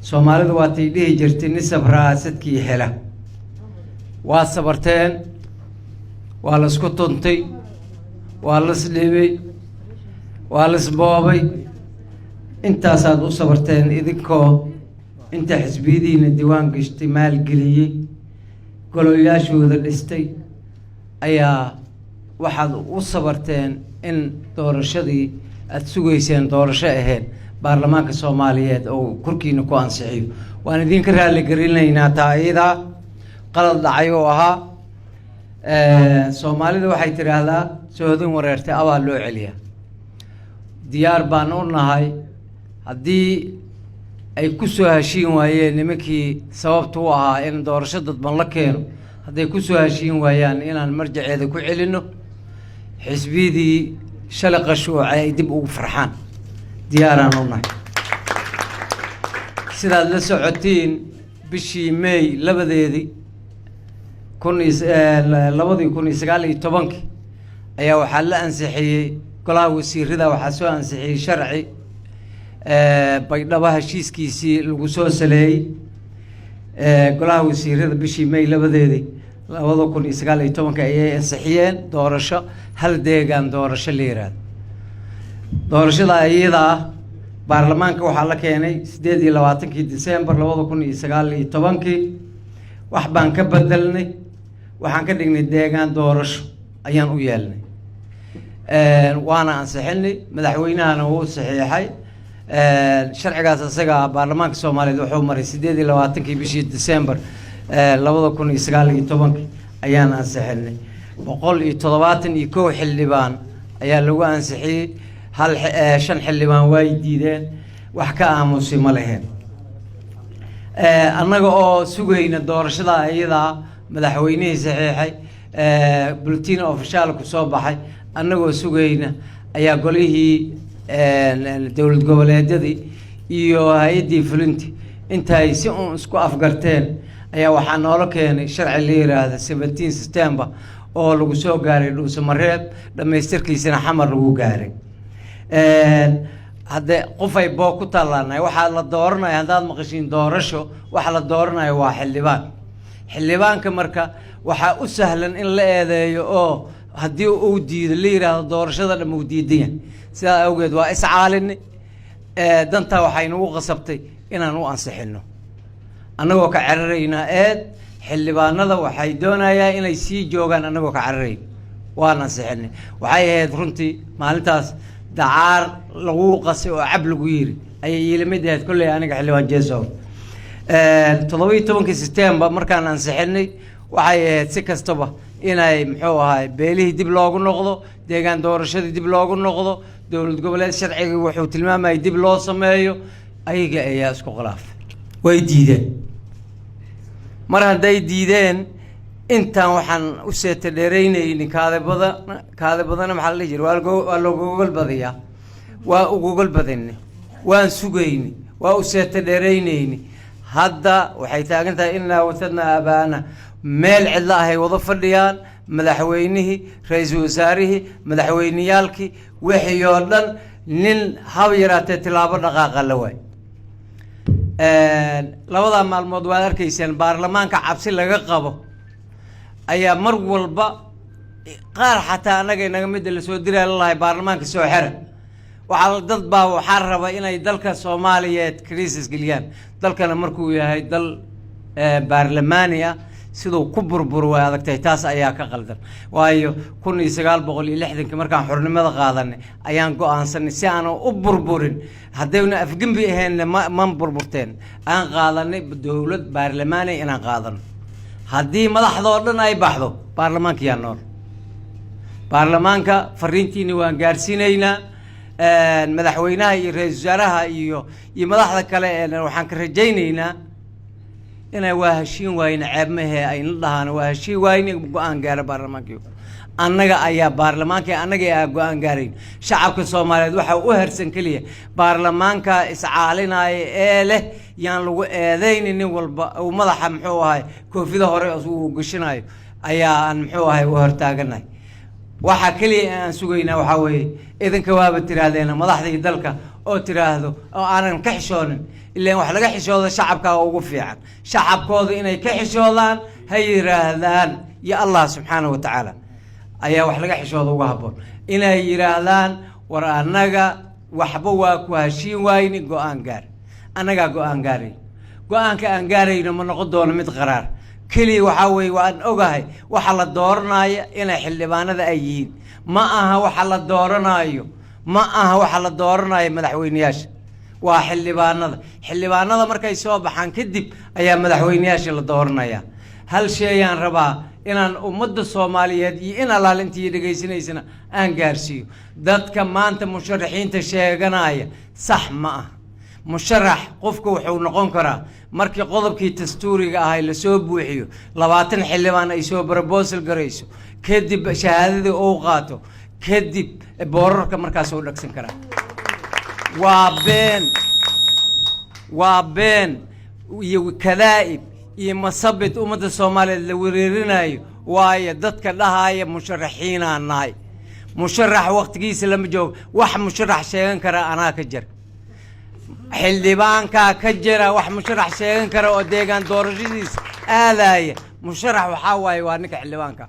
Soomaalida waa tii dhihi jirtay nisab raasadkii hela waa sabarteen waa la isku tuntay waa la isdhibay waa la isboobay intaasaad u sabarteen idinkoo inta xisbiyadiina diiwaan gashtay maalgeliyey golayaashooda dhistay ayaa waxaad u sabarteen in doorashadii aad sugayseen doorasho ahayd baarlamaanka Soomaaliyeed oo korkiina ku ansixiyo waan idinka raali gelinaynaa taayida qalad dhacay oo ahaa Soomaalida waxay tiraahdaa soodan wareertay abaal loo celiyaa diyaar baan u nahay haddii ay ku soo heshiin waayeen nimankii sababtu u ahaa in doorasho dadban la keeno hadday ku soo heshiin waayaan inaan marjaceeda ku celino xisbiyadii shalay qashuucay ay dib ugu farxaan diyaaraan u nahay sidaad la socotiin bishii May labadeedii 2019 ayaa waxaa la ansixiyey golaha wasiirada waxaa soo ansixiyey sharci baydhabo heshiiskiisii lagu soo saleeyay golaha wasiirada bishii May labadeedii 2019 ayay ansixiyeen doorasho hal deegaan doorasho la yiraahdo doorashada ayada baarlamaanka waxaa la keenay 28 December 2019 wax baan ka bedelnay waxaan ka dhignay deegaan doorasho ayaan u yeelnay waana ansixinay madaxweynahana uu saxiixay sharcigaas asaga baarlamaanka Soomaaliyeed wuxuu maray 28 bishii December 2019 ayaan ansixinay 171 xildhibaan ayaa lagu ansixiyay hal 5 xildhibaan way diideen wax ka aamusay ma lahayn annaga oo sugayna doorashada ayada madaxweynihii saxiixay bulletin official ku soo baxay annagoo sugayna ayaa golihii dawlad goboleedyadii iyo hay'adii fulinti intay si isku afgarteen ayaa waxaa noola keenay sharci la yiraahdo 17 September oo lagu soo gaaray Dhuusamareeb dhamaystirkiisana xamar lagu gaaray hadda qof ay boo ku taalaanay waxa la dooranayo hadaad maqashiin doorasho waxa la dooranayo waa xildhibaanka marka waxa u sahlan in la eedeeyo oo haddii uu diido la yiraahdo doorashada dhammo diideen sida awgeed waa iscaalin danta waxay nagu qasabtay inaan u ansixino annagoo ka cararayna xildhibaanada waxay doonayaan inay sii joogaan annagoo ka cararay waan ansixinay waxay ahayd runtii maalintaas dacaar lagu qasay oo cab lagu yiri ayay yeelmadeed kulay aniga xildhibaan jeeso 17 September markaan ansixinay waxay ahayd si kastaba inay muxuu ahay beelihii dib loogu noqdo deegaan doorashadii dib loogu noqdo dawlad goboleed sharciga wuxuu tilmaamay dib loo sameeyo ayaga ayaa isku khilaaf way diideen mar hadday diideen intaan waxaan u seeta dheereynay kaada badan maxaa la jiray waa loogu galbadaya waa ugu galbadanay waan sugaynay waa u seeta dheereynay hadda waxay taagan tahay inna watadna abaana meel cidla ah ay wada fadhiyaan madaxweynihii ra'iisul wasaarihii madaxweyniyaalkii wixii oo dhan nin hab yaraatee tilaabo dhaqaaqa la waay labada maalmood waad arkaysaan baarlamaanka cabsi laga qabo ayaa mar walba qaar xataa anaga inaga mid la soo diray lahaay baarlamaanka soo xira waxa dad baa waxa raba inay dalka Soomaaliyeed crisis galiyaan dalkana markuu yahay dal baarlamaaniya sidoo ku burbur way adagtay taas ayaa ka qaldan waayo 1960 markaan xornimada qaadanay ayaan go'aansanay si aan u burburin haddayna afgambi ahayn ma burburteen aan qaadanay dawlad baarlamaani inaan qaadano haddii madaxdoo dhan ay baxdo baarlamaanka yaa nool baarlamaanka fariintiina waan gaarsiinaynaa madaxweynaha iyo ra'iisul wasaaraha iyo madaxda kale waxaan ka rajaynaynaa inay waa heshiin waayna ceebmahe ay la dhahaan waa heshiin waayna go'aan gaar baarlamaanka annaga ayaa baarlamaanka annaga ayaa go'aan gaaray shacabka Soomaaliyeed waxa u harsan kaliya baarlamaanka iscaalinay leh yaan lagu eedeynin walba oo madaxa muxuu ahay koofida hore uu gashinayo ayaa muxuu ahay u hortaaganay waxa kaliya aan sugaynaa waxa weeye idinka waaba tiraahdeena madaxdii dalka oo tiraahdo oo aanan ka xishoonin إلا وح لقى حشود الشعب كوقف عن شعب كود إنه كحشودان هي رهلان يا الله سبحانه وتعالى أيها وح لقى حشود وقهبون إنه هي رهلان ورأناga waxba waa ku heshiin waayni go'aan gaar anaga go'aan gaaray go'aanka aan gaarayna ma noqon doono mid qaraar kaliya waxa weey waan ogahay waxa la dooranayo inay xildhibaanada ay yihiin ma aha waxa la dooranayo madaxweynayaasha waa xildhibaanada markay soo baxaan kadib ayaa madaxweynayaasha la dooranaya hal shay aan rabaa inaan ummadda Soomaaliyeed iyo in alaalintii dhageysanaysan aan gaarsiiyo dadka maanta musharaxiinta sheeganaya sax ma ah musharax qofku wuxuu noqon karaa markii qodobkii dastuuriga ah la soo buuxiyo 20 xildhibaan ay soo proposal gareyso kadib shahaadada uu qaato kadib boorarka markaas uu dhagsan karaa waa been iyo kadaa'ib iyo masabid ummadda Soomaaliyeed la weerarinayo waayo dadka dhahaaya musharaxiina nahay musharax waqtigiisa lama joog wax musharax sheegan kara anaa ka jir xildhibaanka ka jira wax musharax sheegan kara oo deegaan doorashadiisa aadaya musharax waxa waaye waa ninka xildhibaanka